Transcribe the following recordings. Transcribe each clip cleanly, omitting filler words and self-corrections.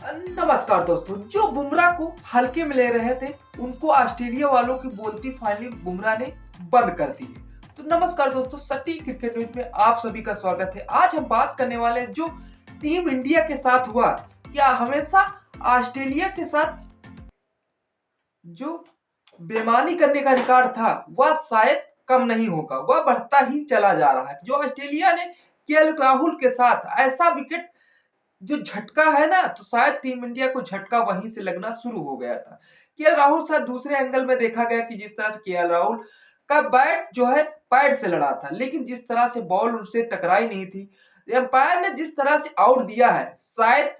नमस्कार दोस्तों। जो बुमराह को हल्के में ले रहे थे उनको ऑस्ट्रेलिया वालों की बोलती फाइनली बुमराह ने बंद कर दी है। तो नमस्कार दोस्तों, सटीक क्रिकेट न्यूज में आप सभी का स्वागत है। आज हम बात करने वाले हैं जो टीम इंडिया के साथ हुआ। क्या हमेशा ऑस्ट्रेलिया के साथ जो बेईमानी करने का रिकॉर्ड था वह शायद कम नहीं होगा, वह बढ़ता ही चला जा रहा है। जो ऑस्ट्रेलिया ने केएल राहुल के साथ ऐसा विकेट जो झटका है ना, तो शायद टीम इंडिया को झटका वहीं से लगना शुरू हो गया था। केएल राहुल साथ दूसरे एंगल में देखा गया कि जिस तरह से केएल राहुल का बैट जो है पैड से लड़ा था, लेकिन जिस तरह से बॉल उनसे टकराई नहीं थी। एम्पायर ने जिस तरह से आउट दिया है, शायद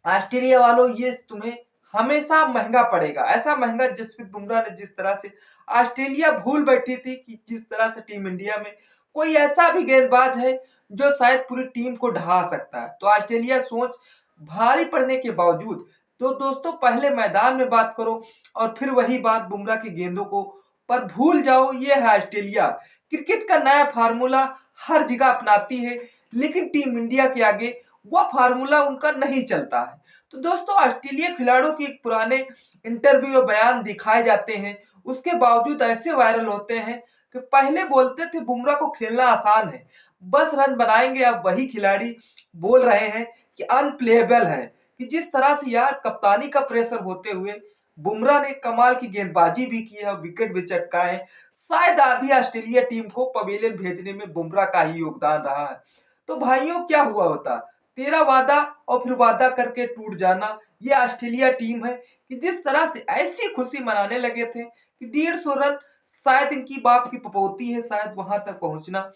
ऑस्ट्रेलिया वालों ये तुम्हें हमेशा महंगा पड़ेगा। ऐसा महंगा जसप्रीत बुमराह ने जिस तरह से ऑस्ट्रेलिया भूल बैठी थी कि जिस तरह से टीम इंडिया में कोई ऐसा भी गेंदबाज है जो शायद पूरी टीम को ढहा सकता है। तो ऑस्ट्रेलिया सोच भारी पड़ने के बावजूद तो दोस्तों पहले मैदान में बात करो और फिर वही बात बुमराह की गेंदों को पर भूल जाओ। ये है ऑस्ट्रेलिया। क्रिकेट का नया फार्मूला हर जगह अपनाती है, लेकिन टीम इंडिया के आगे वह फार्मूला उनका नहीं चलता है। तो दोस्तों ऑस्ट्रेलिया खिलाड़ियों के पुराने इंटरव्यू और बयान दिखाए जाते हैं, उसके बावजूद ऐसे वायरल होते हैं कि पहले बोलते थे बुमराह को खेलना आसान है, बस रन बनाएंगे। अब वही खिलाड़ी बोल रहे हैं कि अनप्लेएबल है। कि जिस तरह से यार कप्तानी का प्रेशर होते हुए बुमराह ने कमाल की गेंदबाजी भी की है, विकेट भी चटकाए। शायद आधी ऑस्ट्रेलिया टीम को पवेलियन भेजने में बुमराह का ही योगदान रहा है। तो भाइयों क्या हुआ होता, तेरा वादा और फिर वादा करके टूट जाना। ये ऑस्ट्रेलिया टीम है कि जिस तरह से ऐसी खुशी मनाने लगे थे कि 150 रन शायद इनकी बाप की पपौती है, शायद वहां तक पहुंचना।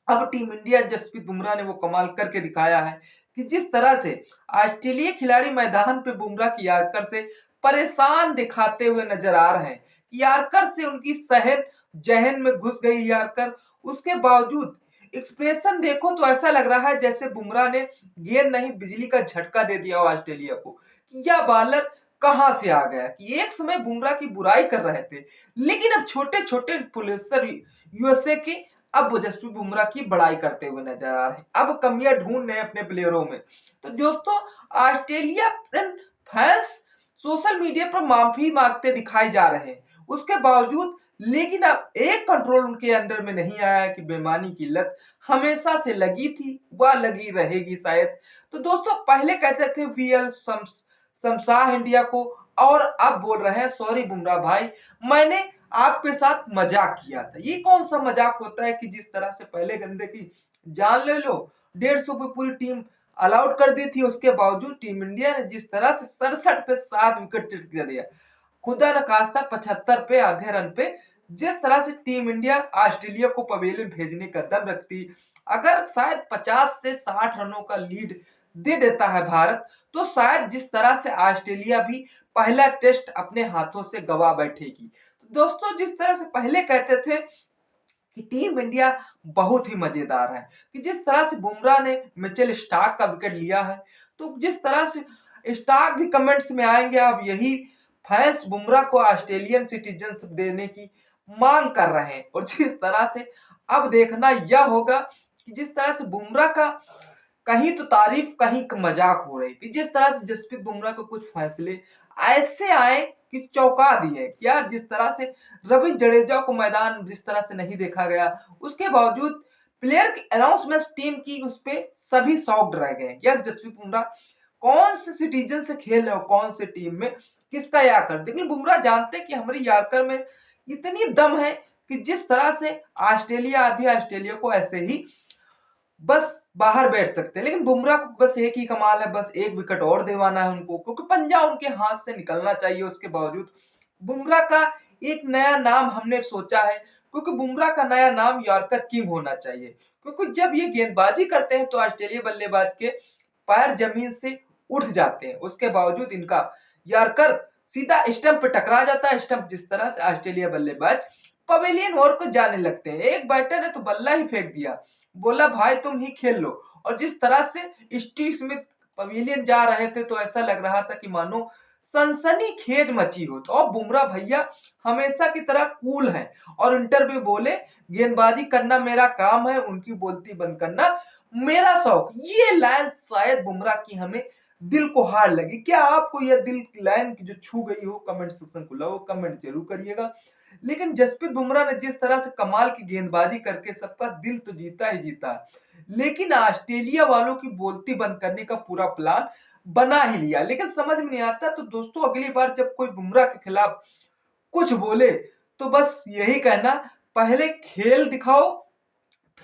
अब टीम इंडिया जसप्रीत बुमराह ने वो कमाल करके दिखाया है कि जिस तरह से ऑस्ट्रेलिया खिलाड़ी मैदान पे बुमराह की यार्कर से परेशान दिखाते हुए नजर आ रहे हैं। यार्कर से उनकी सहन जहन में घुस गई यार्कर। उसके बावजूद एक्सप्रेशन देखो तो ऐसा लग रहा है जैसे बुमराह ने गेंद नहीं बिजली का झटका दे दिया हो ऑस्ट्रेलिया को। यह बॉलर कहां से आ गया कि एक समय बुमराह की बुराई कर रहे थे, लेकिन अब छोटे छोटे पुलिसर यूएसए के अब वो जसप्रीत बुमराह की बड़ाई करते हुए नजर आ रहे हैं। अब कमियां ढूंढ रहे हैं अपने प्लेयरों में। तो दोस्तों ऑस्ट्रेलिया फैंस सोशल मीडिया पर माफी मांगते दिखाई जा रहे हैं, उसके बावजूद लेकिन अब एक कंट्रोल उनके अंदर में नहीं आया कि बेईमानी की लत हमेशा से लगी थी, वह लगी रहेगी शायद। तो दोस्तों पहले कहते थे वीएल शमशाह इंडिया को, और अब बोल रहे हैं सॉरी बुमराह भाई, मैंने आपके साथ मजाक किया था। ये कौन सा मजाक होता है कि जिस तरह से पहले गंदे की जान ले लो, 150 पे पूरी टीम अलाउट कर दी थी, उसके बावजूद टीम इंडिया ने जिस तरह से 67 पे 7 विकेट चिटका दिया, खुदा न खास्ता 75 पे आधे रन पे जिस तरह से टीम इंडिया ऑस्ट्रेलिया को पवेलियन भेजने का दम रखती। अगर शायद 50 से 60 रनों का लीड दे देता है भारत, तो शायद जिस तरह से ऑस्ट्रेलिया भी पहला टेस्ट अपने हाथों से गवा बैठेगी। दोस्तों जिस तरह से पहले कहते थे कि टीम इंडिया बहुत ही मजेदार है, कि जिस तरह से बुमराह ने मिचेल स्टार्क का विकेट लिया है, तो जिस तरह से स्टार्क भी कमेंट्स में आएंगे। अब यही फैंस बुमराह को ऑस्ट्रेलियन सिटीजनशिप देने की मांग कर रहे हैं। और जिस तरह से अब देखना यह होगा कि जिस तरह से बुमराह का कहीं तो तारीफ कहीं मजाक हो रही, कि जिस तरह से जसप्रीत बुमराह को कुछ फैसले ऐसे आए कि चौंका दिए। यार जिस तरह से रविंद्र जडेजा को मैदान जिस तरह से नहीं देखा गया, उसके बावजूद प्लेयर की अनाउंसमेंट टीम की उस पे सभी शॉक्ड रह गए। यार जसप्रीत बुमराह कौन से सिटीजन से खेल रहे हो, कौन से टीम में किसका यार्कर। लेकिन बुमराह जानते कि हमारी यार्कर में इतनी दम है कि जिस तरह से ऑस्ट्रेलिया आधी ऑस्ट्रेलिया को ऐसे ही बस बाहर बैठ सकते हैं। लेकिन बुमराह को बस एक ही कमाल है, बस एक विकेट और दिलवाना है उनको, क्योंकि पंजा उनके हाथ से निकलना चाहिए। उसके बावजूद बुमराह का एक नया नाम हमने सोचा है, क्योंकि बुमराह का नया नाम यॉर्कर किंग होना चाहिए। क्योंकि जब ये गेंदबाजी करते हैं तो ऑस्ट्रेलिया बल्लेबाज के पैर जमीन से उठ जाते हैं, उसके बावजूद इनका यॉर्कर सीधा स्टंप पे टकरा जाता है। स्टंप जिस तरह से ऑस्ट्रेलिया बल्लेबाज पवेलियन ओर को जाने लगते हैं। एक बैटर ने तो बल्ला ही फेंक दिया, बोला भाई तुम ही खेल लो। और जिस तरह से स्टीव स्मिथ पवेलियन जा रहे थे तो ऐसा लग रहा था कि मानो सनसनीखेज मची हो। तो अब बुमराह भैया हमेशा की तरह कूल हैं और इंटरव्यू बोले गेंदबाजी करना मेरा काम है, उनकी बोलती बंद करना मेरा शौक। ये लाइन शायद बुमराह की हमें दिल को हार लगी। क्या आपको यह दिल की लाइन की जो छू गई हो? कमेंट सेक्शन खुला हो, कमेंट जरूर करिएगा। लेकिन जसप्रीत बुमराह ने जिस तरह से कमाल की गेंदबाजी करके सबका दिल तो जीता ही जीता, लेकिन ऑस्ट्रेलिया वालों की बोलती बंद करने का पूरा प्लान बना ही लिया। लेकिन समझ में नहीं आता। तो दोस्तों, अगली बार जब कोई बुमराह के खिलाफ कुछ बोले तो बस यही कहना, पहले खेल दिखाओ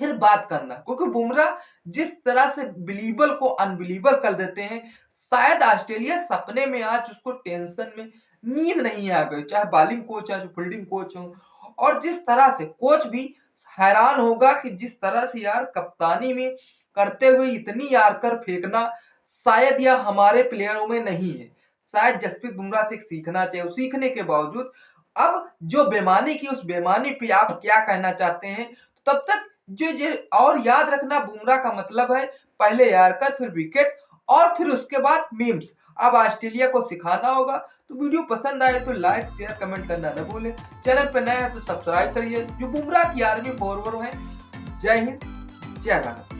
फिर बात करना। क्योंकि बुमराह जिस तरह से बिलीवर को अनबिलीवर कर देते हैं, शायद ऑस्ट्रेलिया सपने में आज उसको टेंशन में नींद नहीं आ गई, चाहे बॉलिंग कोच है, फील्डिंग कोच हो। और जिस तरह से कोच भी हैरान होगा कि जिस तरह से यार कप्तानी में करते हुए इतनी यार्कर फेंकना शायद यह हमारे प्लेयरों में नहीं है। शायद जसप्रीत बुमराह से सीखना चाहिए। सीखने के बावजूद अब जो बेईमानी की, उस बेईमानी पे आप क्या कहना चाहते हैं? तब तक जो और याद रखना, बुमराह का मतलब है पहले यार्कर, फिर विकेट और फिर उसके बाद मीम्स। अब ऑस्ट्रेलिया को सिखाना होगा। तो वीडियो पसंद आए तो लाइक शेयर कमेंट करना न भूलें। चैनल पर नए हैं तो सब्सक्राइब करिए। जो बुमराह की आर्मी फॉरवर्ड है। जय हिंद, जय भारत।